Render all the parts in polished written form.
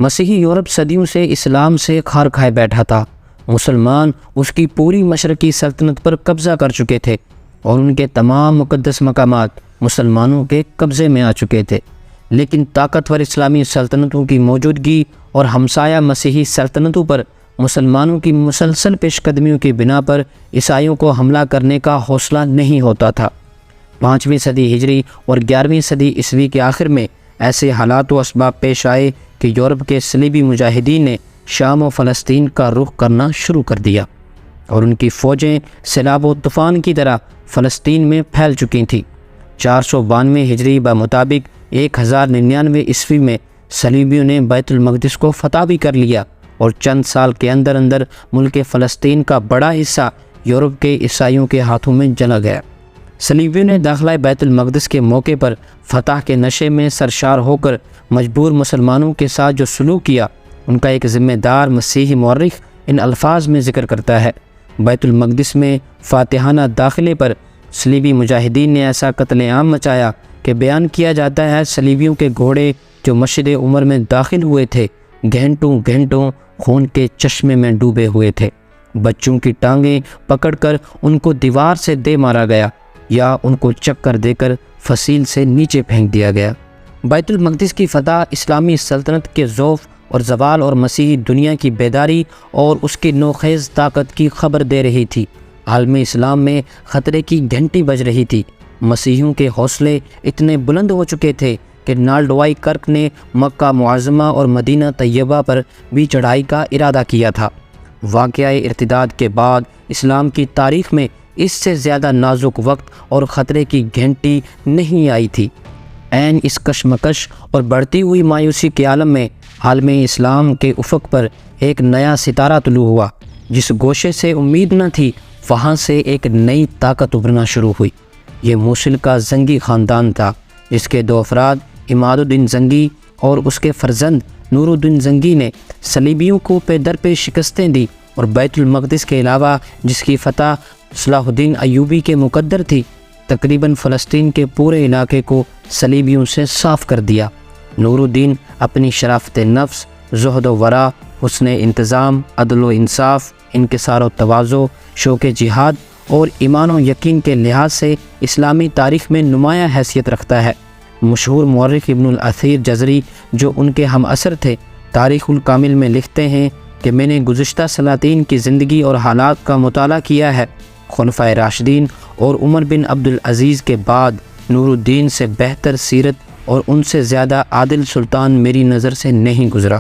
مسیحی یورپ صدیوں سے اسلام سے کھار کھائے بیٹھا تھا۔ مسلمان اس کی پوری مشرقی سلطنت پر قبضہ کر چکے تھے اور ان کے تمام مقدس مقامات مسلمانوں کے قبضے میں آ چکے تھے، لیکن طاقتور اسلامی سلطنتوں کی موجودگی اور ہمسایہ مسیحی سلطنتوں پر مسلمانوں کی مسلسل پیش قدمیوں کی بنا پر عیسائیوں کو حملہ کرنے کا حوصلہ نہیں ہوتا تھا۔ 5ویں صدی ہجری اور 11ویں صدی عیسوی کے آخر میں ایسے حالات و اسباب پیش آئے کہ یورپ کے صلیبی مجاہدین نے شام و فلسطین کا رخ کرنا شروع کر دیا اور ان کی فوجیں سیلاب و طوفان کی طرح فلسطین میں پھیل چکی تھیں۔ 492 ہجری بمطابق 1099 عیسوی میں صلیبیوں نے بیت المقدس کو فتح بھی کر لیا اور چند سال کے اندر اندر ملک فلسطین کا بڑا حصہ یورپ کے عیسائیوں کے ہاتھوں میں چلا گیا۔ صلیبیوں نے داخلہ بیت المقدس کے موقع پر فتح کے نشے میں سرشار ہو کر مجبور مسلمانوں کے ساتھ جو سلوک کیا، ان کا ایک ذمہ دار مسیحی مورخ ان الفاظ میں ذکر کرتا ہے: بیت المقدس میں فاتحانہ داخلے پر صلیبی مجاہدین نے ایسا قتل عام مچایا کہ بیان کیا جاتا ہے صلیبیوں کے گھوڑے جو مشرق عمر میں داخل ہوئے تھے گھنٹوں گھنٹوں خون کے چشمے میں ڈوبے ہوئے تھے۔ بچوں کی ٹانگیں پکڑ کر ان کو دیوار سے دے مارا گیا یا ان کو چکر دے کر فصیل سے نیچے پھینک دیا گیا۔ بیت المقدس کی فتح اسلامی سلطنت کے ضعف اور زوال اور مسیحی دنیا کی بیداری اور اس کی نوخیز طاقت کی خبر دے رہی تھی۔ عالم اسلام میں خطرے کی گھنٹی بج رہی تھی۔ مسیحیوں کے حوصلے اتنے بلند ہو چکے تھے کہ نالڈوائی کرک نے مکہ معظمہ اور مدینہ طیبہ پر بھی چڑھائی کا ارادہ کیا تھا۔ واقعہ ارتداد کے بعد اسلام کی تاریخ میں اس سے زیادہ نازک وقت اور خطرے کی گھنٹی نہیں آئی تھی۔ عین اس کشمکش اور بڑھتی ہوئی مایوسی کے عالم میں عالم اسلام کے افق پر ایک نیا ستارہ طلوع ہوا۔ جس گوشے سے امید نہ تھی، وہاں سے ایک نئی طاقت ابھرنا شروع ہوئی۔ یہ موصل کا زنگی خاندان تھا، جس کے 2 افراد عماد الدین زنگی اور اس کے فرزند نور الدین زنگی نے صلیبیوں کو پے در پہ شکستیں دی اور بیت المقدس کے علاوہ جس کی فتح صلاح الدین ایوبی کے مقدر تھی، تقریباً فلسطین کے پورے علاقے کو صلیبیوں سے صاف کر دیا۔ نور الدین اپنی شرافت نفس، زہد و ورع، حسن انتظام، عدل و انصاف، انکسار و تواضع، شوق جہاد اور ایمان و یقین کے لحاظ سے اسلامی تاریخ میں نمایاں حیثیت رکھتا ہے۔ مشہور مورخ ابن الاثیر جزری، جو ان کے ہم عصر تھے، تاریخ الکامل میں لکھتے ہیں کہ میں نے گزشتہ سلاطین کی زندگی اور حالات کا مطالعہ کیا ہے۔ خلفائے راشدین اور عمر بن عبدالعزیز کے بعد نور الدین سے بہتر سیرت اور ان سے زیادہ عادل سلطان میری نظر سے نہیں گزرا۔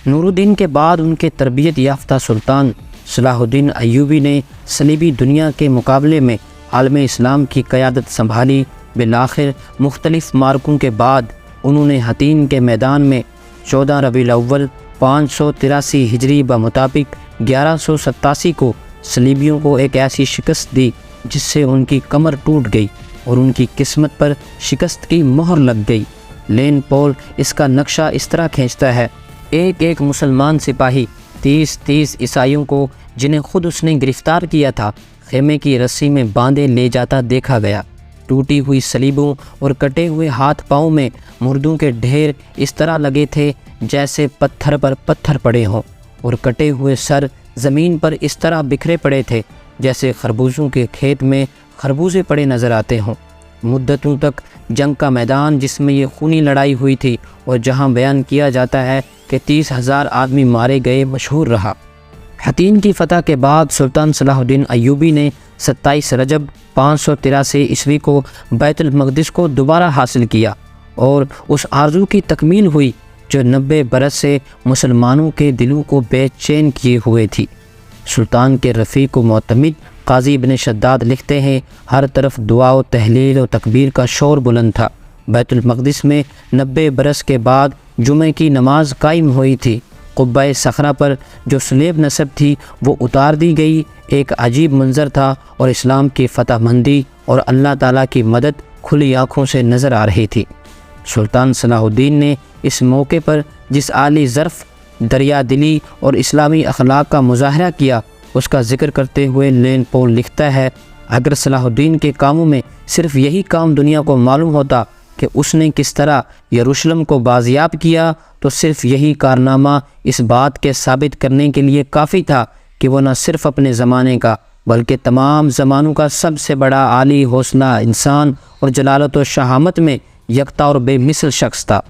نور الدین کے بعد ان کے تربیت یافتہ سلطان صلاح الدین ایوبی نے صلیبی دنیا کے مقابلے میں عالم اسلام کی قیادت سنبھالی۔ بالآخر مختلف مارکوں کے بعد انہوں نے حطین کے میدان میں 14 ربیع الاول 583 ہجری بمطابق 1187 کو صلیبیوں کو ایک ایسی شکست دی جس سے ان کی کمر ٹوٹ گئی اور ان کی قسمت پر شکست کی مہر لگ گئی۔ لین پول اس کا نقشہ اس طرح کھینچتا ہے: ایک ایک مسلمان سپاہی 30 عیسائیوں کو، جنہیں خود اس نے گرفتار کیا تھا، خیمے کی رسی میں باندھے لے جاتا دیکھا گیا۔ ٹوٹی ہوئی صلیبوں اور کٹے ہوئے ہاتھ پاؤں میں مردوں کے ڈھیر اس طرح لگے تھے جیسے پتھر پر پتھر پڑے ہوں، اور کٹے ہوئے سر زمین پر اس طرح بکھرے پڑے تھے جیسے خربوزوں کے کھیت میں خربوزے پڑے نظر آتے ہوں۔ مدتوں تک جنگ کا میدان، جس میں یہ خونی لڑائی ہوئی تھی اور جہاں بیان کیا جاتا ہے کہ 30,000 آدمی مارے گئے، مشہور رہا۔ حطین کی فتح کے بعد سلطان صلاح الدین ایوبی نے 27 رجب 583 عیسوی کو بیت المقدس کو دوبارہ حاصل کیا اور اس آرزو کی تکمیل ہوئی جو 90 برس سے مسلمانوں کے دلوں کو بے چین کیے ہوئے تھی۔ سلطان کے رفیق و معتمد قاضی ابن شداد لکھتے ہیں: ہر طرف دعا و تہلیل و تکبیر کا شور بلند تھا۔ بیت المقدس میں 90 برس کے بعد جمعہ کی نماز قائم ہوئی تھی۔ قبہ صخرہ پر جو سلیب نصب تھی وہ اتار دی گئی۔ ایک عجیب منظر تھا اور اسلام کی فتح مندی اور اللہ تعالیٰ کی مدد کھلی آنکھوں سے نظر آ رہی تھی۔ سلطان صلاح الدین نے اس موقع پر جس عالی ظرف، دریا دلی اور اسلامی اخلاق کا مظاہرہ کیا، اس کا ذکر کرتے ہوئے لین پول لکھتا ہے: اگر صلاح الدین کے کاموں میں صرف یہی کام دنیا کو معلوم ہوتا کہ اس نے کس طرح یروشلم کو بازیاب کیا، تو صرف یہی کارنامہ اس بات کے ثابت کرنے کے لیے کافی تھا کہ وہ نہ صرف اپنے زمانے کا بلکہ تمام زمانوں کا سب سے بڑا عالی حوصلہ انسان اور جلالت و شہامت میں یکتا اور بے مثل شخص تھا۔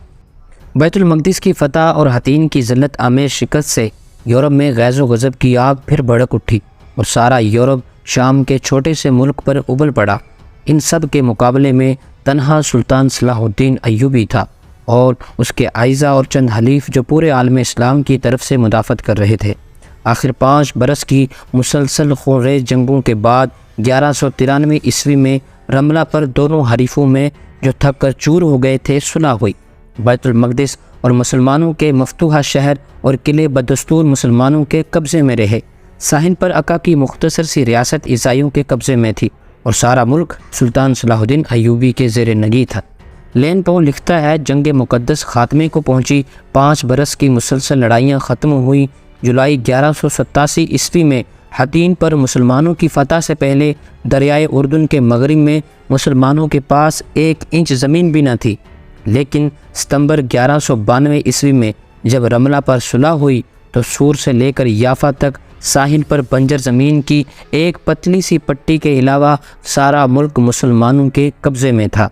بیت المقدس کی فتح اور حطین کی ذلت آمیز شکست سے یورپ میں غیظ و غضب کی آگ پھر بھڑک اٹھی اور سارا یورپ شام کے چھوٹے سے ملک پر ابل پڑا۔ ان سب کے مقابلے میں تنہا سلطان صلاح الدین ایوبی تھا اور اس کے اعزا اور چند حلیف جو پورے عالم اسلام کی طرف سے مدافعت کر رہے تھے۔ آخر 5 برس کی مسلسل خونریز جنگوں کے بعد 1193 عیسوی میں رملہ پر دونوں حریفوں میں جو تھک کر چور ہو گئے تھے صلح ہوئی۔ بیت المقدس اور مسلمانوں کے مفتوحہ شہر اور قلعے بدستور مسلمانوں کے قبضے میں رہے۔ ساحل پر عکا کی مختصر سی ریاست عیسائیوں کے قبضے میں تھی اور سارا ملک سلطان صلاح الدین ایوبی کے زیر نگی تھا۔ لین پو لکھتا ہے جنگ مقدس خاتمے کو پہنچی، 5 برس کی مسلسل لڑائیاں ختم ہوئیں۔ جولائی 1187 عیسوی میں حطین پر مسلمانوں کی فتح سے پہلے دریائے اردن کے مغرب میں مسلمانوں کے پاس 1 انچ زمین بھی نہ تھی، لیکن ستمبر 1192 عیسوی میں جب رملہ پر صلح ہوئی تو سور سے لے کر یافا تک ساحل پر بنجر زمین کی ایک پتلی سی پٹی کے علاوہ سارا ملک مسلمانوں کے قبضے میں تھا۔